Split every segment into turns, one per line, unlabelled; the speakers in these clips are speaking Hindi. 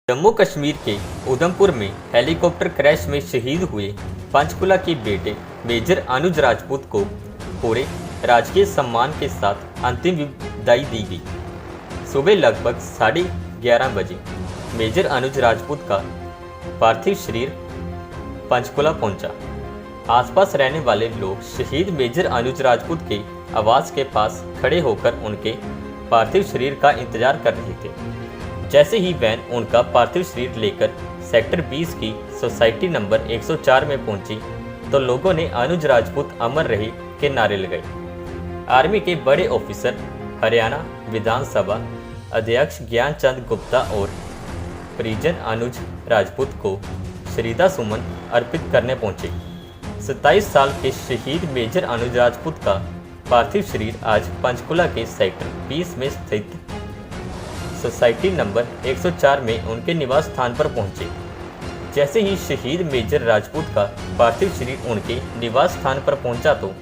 जम्मू कश्मीर के उधमपुर में हेलीकॉप्टर क्रैश में शहीद हुए पंचकुला के बेटे मेजर अनुज राजपूत को पूरे राजकीय सम्मान के साथ अंतिम विदाई दी गई। सुबह लगभग 11:30 बजे मेजर अनुज राजपूत का पार्थिव शरीर पंचकुला पहुंचा। आसपास रहने वाले लोग शहीद मेजर अनुज राजपूत के आवास के पास खड़े होकर उनके पार्थिव शरीर का इंतजार कर रहे थे। जैसे ही वैन उनका पार्थिव शरीर लेकर सेक्टर 20 की सोसाइटी नंबर 104 में पहुंची तो लोगों ने अनुज राजपूत अमर रहे के नारे लगाए। आर्मी के बड़े ऑफिसर हरियाणा विधानसभा अध्यक्ष ज्ञानचंद गुप्ता और परिजन अनुज राजपूत को श्रद्धा सुमन अर्पित करने पहुंचे। 27 साल के शहीद मेजर अनुज राजपूत का पार्थिव शरीर आज पंचकुला के सेक्टर 20 में स्थित सोसाइटी नंबर 104 में उनके निवास स्थान पर पहुंचे। जैसे ही शहीद मेजर राजपूत का पार्थिव शरीर उनके निवास स्थान पर पहुंचा तो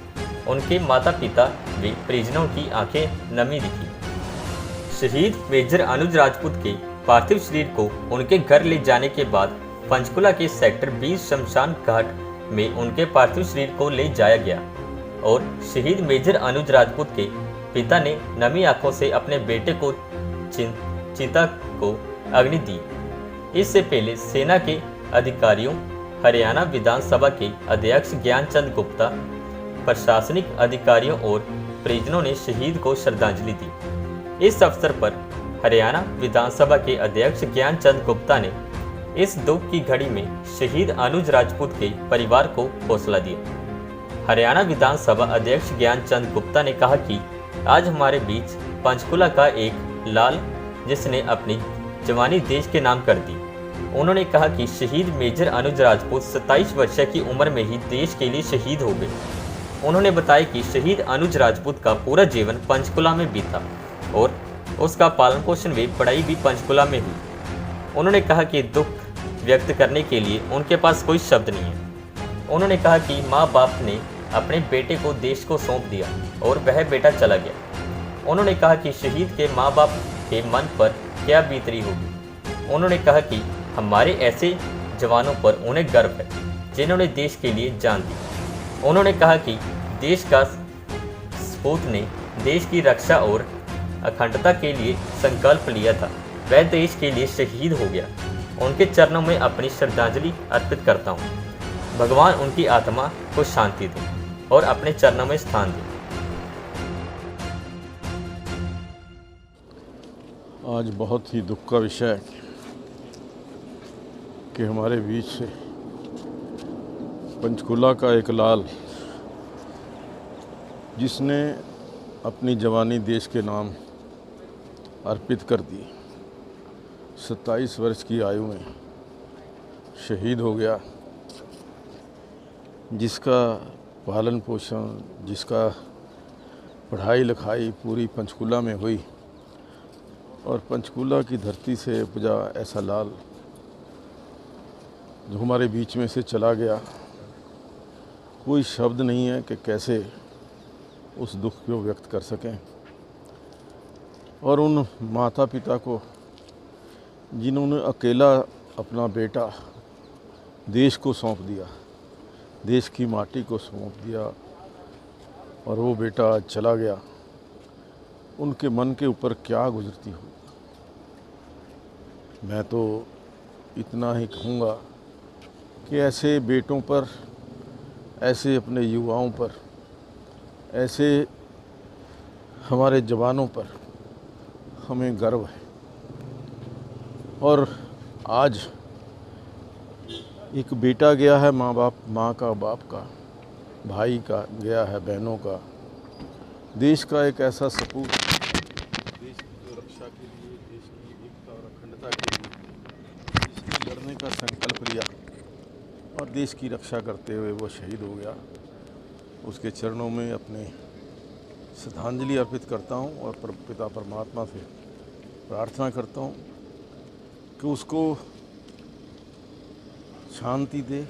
उनके माता पिता व परिजनों की आंखें नमी दिखी। शहीद मेजर अनुज राजपूत के पार्थिव शरीर को उनके घर ले जाने के बाद पंचकुला के सेक्टर 20 शमशान घाट में उनके पार्थिव शरीर को ले जाया गया और शहीद मेजर अनुज राजपूत के पिता ने नमी आंखों से अपने बेटे को चिता को अग्नि दी। इससे पहले सेना के अधिकारियों, हरियाणा विधानसभा के अध्यक्ष ज्ञानचंद गुप्ता, प्रशासनिक अधिकारियों और परिजनों ने शहीद को श्रद्धांजलि दी। इस अवसर पर हरियाणा विधानसभा के अध्यक्ष ज्ञानचंद गुप्ता ने इस दुख की घड़ी में शहीद अनुज राजपूत के परिवार को हौसला दिया। हरियाणा विधानसभा अध्यक्ष ज्ञानचंद गुप्ता ने कहा कि आज हमारे बीच पंचकुला का एक लाल जिसने अपनी जवानी देश के नाम कर दी। उन्होंने कहा कि शहीद मेजर अनुज राजपूत 27 वर्ष की उम्र में ही देश के लिए शहीद हो गए। उन्होंने बताया कि शहीद अनुज राजपूत का पूरा जीवन पंचकुला में बीता और उसका पालन पोषण व पढ़ाई भी पंचकुला में हुई। उन्होंने कहा कि दुख व्यक्त करने के लिए उनके पास कोई शब्द नहीं है। उन्होंने कहा कि माँ बाप ने अपने बेटे को देश को सौंप दिया और वह बेटा चला गया। उन्होंने कहा कि शहीद के माँ बाप के मन पर क्या बीत रही होगी। उन्होंने कहा कि हमारे ऐसे जवानों पर उन्हें गर्व है जिन्होंने देश के लिए जान दी। उन्होंने कहा कि देश का सपूत ने देश की रक्षा और अखंडता के लिए संकल्प लिया था, वह देश के लिए शहीद हो गया। उनके चरणों में अपनी श्रद्धांजलि अर्पित करता हूँ। भगवान उनकी आत्मा को शांति दे और अपने चरणों में स्थान दे।
आज बहुत ही दुख का विषय है कि हमारे बीच से पंचकुला का एक लाल जिसने अपनी जवानी देश के नाम अर्पित कर दी, 27 वर्ष की आयु में शहीद हो गया। जिसका पालन पोषण, जिसका पढ़ाई लिखाई पूरी पंचकुला में हुई और पंचकुला की धरती से उपजा ऐसा लाल जो हमारे बीच में से चला गया, कोई शब्द नहीं है कि कैसे उस दुख को व्यक्त कर सकें। और उन माता पिता को जिन्होंने अकेला अपना बेटा देश को सौंप दिया, देश की माटी को सौंप दिया और वो बेटा आज चला गया, उनके मन के ऊपर क्या गुजरती हो। मैं तो इतना ही कहूँगा कि ऐसे बेटों पर, ऐसे अपने युवाओं पर, ऐसे हमारे जवानों पर हमें गर्व है। और आज एक बेटा गया है, माँ का, बाप का, भाई का गया है, बहनों का, देश का एक ऐसा सपूत, देश की जो रक्षा के लिए, देश की एकता और अखंडता के लिए जिसने लड़ने का संकल्प लिया और देश की रक्षा करते हुए वो शहीद हो गया। उसके चरणों में अपने श्रद्धांजलि अर्पित करता हूँ और पिता परमात्मा से प्रार्थना करता हूँ कि उसको शांति दे,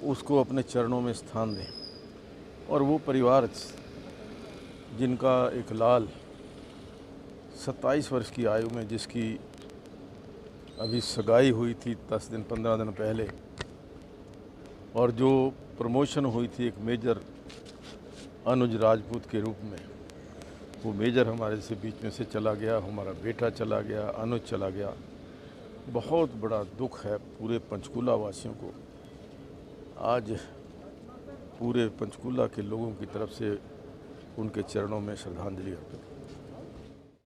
उसको अपने चरणों में स्थान दे। और वो परिवार जिनका एक लाल 27 वर्ष की आयु में जिसकी अभी सगाई हुई थी 10 दिन 15 दिन पहले, और जो प्रमोशन हुई थी एक मेजर अनुज राजपूत के रूप में, वो मेजर हमारे से बीच में से चला गया, हमारा बेटा चला गया, अनुज चला गया। बहुत बड़ा दुख है पूरे पंचकूला वासियों को। आज पूरे पंचकूला के लोगों की तरफ से उनके चरणों में श्रद्धांजलि अर्पित